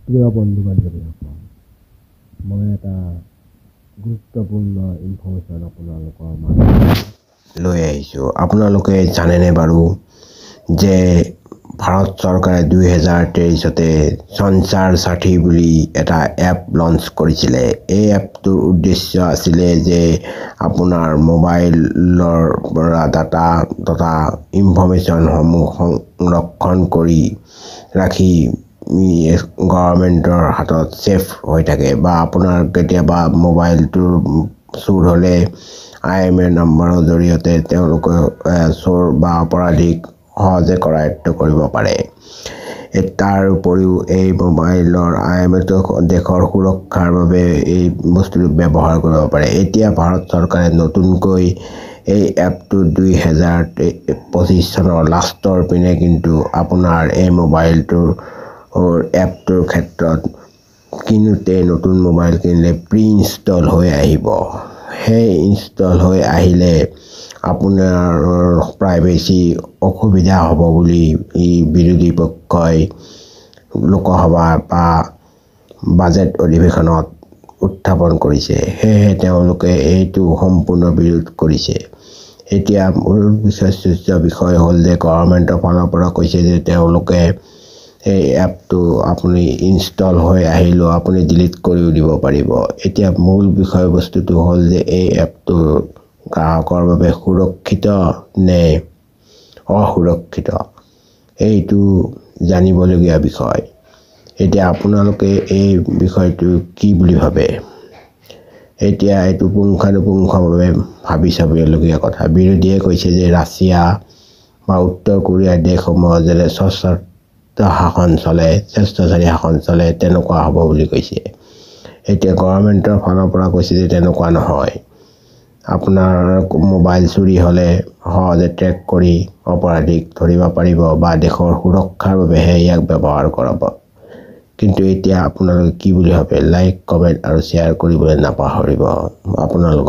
প্ৰিয় বন্ধু-বান্ধৱীসকল, মই এটা গুৰুত্বপূৰ্ণ ইনফৰমেশ্যন আপোনালোকৰ মাজত লৈ আহিছোঁ। আপোনালোকে জানেনে বাৰু যে ভাৰত চৰকাৰে 2023তে সঞ্চাৰ সাথী বুলি এটা এপ লঞ্চ কৰিছিলে। এই এপটোৰ উদ্দেশ্য আছিলে যে আপোনাৰ মোবাইলৰ পৰা ডাটা তথা ইনফৰমেশ্যনসমূহ সংৰক্ষণ কৰি ৰাখি গভৰ্ণমেণ্টৰ হাতত ছেফ হৈ থাকে, বা আপোনাৰ কেতিয়াবা মোবাইলটোৰ চুৰ হ'লে IMEI নম্বৰৰ জৰিয়তে তেওঁলোকে চোৰ বা অপৰাধীক সহজে কৰায়ত্ব কৰিব পাৰে। তাৰ উপৰিও এই মোবাইলৰ IMEI দেশৰ সুৰক্ষাৰ বাবে এই বস্তুটো ব্যৱহাৰ কৰিব পাৰে। এতিয়া ভাৰত চৰকাৰে নতুনকৈ এই এপটো 2025 চনৰ লাষ্টৰ পিনে কিন্তু আপোনাৰ এই মোবাইলটোৰ এপটোৰ ক্ষেত্ৰত কিনোতে নতুন মোবাইল কিনিলে প্ৰি ইনষ্টল হৈ আহিব। সেই ইনষ্টল হৈ আহিলে আপোনাৰ প্ৰাইভেচি অসুবিধা হ'ব বুলি বিৰোধী পক্ষই লোকসভা বা বাজেট অধিৱেশনত উত্থাপন কৰিছে। সেয়েহে তেওঁলোকে এইটো সম্পূৰ্ণ বিৰোধ কৰিছে। এতিয়া মূল বিষয় হ'ল যে গভৰ্ণমেণ্টৰ ফালৰ পৰা কৈছে যে তেওঁলোকে এই এপটো আপুনি ইনষ্টল হৈ আহিলেও আপুনি ডিলিট কৰিও দিব পাৰিব। এতিয়া মূল বিষয়বস্তুটো হ'ল যে এই এপটো গ্ৰাহকৰ বাবে সুৰক্ষিত নে অসুৰক্ষিত, এইটো জানিবলগীয়া বিষয়। এতিয়া আপোনালোকে এই বিষয়টো কি বুলি ভাবে? এতিয়া এইটো পুংখানুপুংখভাৱে ভাবি চাবলগীয়া কথা। বিৰোধীয়ে কৈছে যে ৰাছিয়া বা উত্তৰ কোৰিয়াৰ দেশসমূহত যেনে স্বেচ্ছাচাৰী শাসন চলে তেনেকুৱা হ'ব বুলি কৈছে। এতিয়া গভৰ্ণমেণ্টৰ ফালৰ পৰা কৈছে যে তেনেকুৱা নহয়। আপোনাৰ মোবাইল চুৰি হ'লে সহজে ট্ৰেক কৰি অপৰাধীক ধৰিব পাৰিব বা দেশৰ সুৰক্ষাৰ বাবেহে ইয়াক ব্যৱহাৰ কৰাব। কিন্তু এতিয়া আপোনালোকে কি বুলি ভাবে? লাইক, কমেণ্ট আৰু শ্বেয়াৰ কৰিবলৈ নাপাহৰিব। আপোনালোকৰ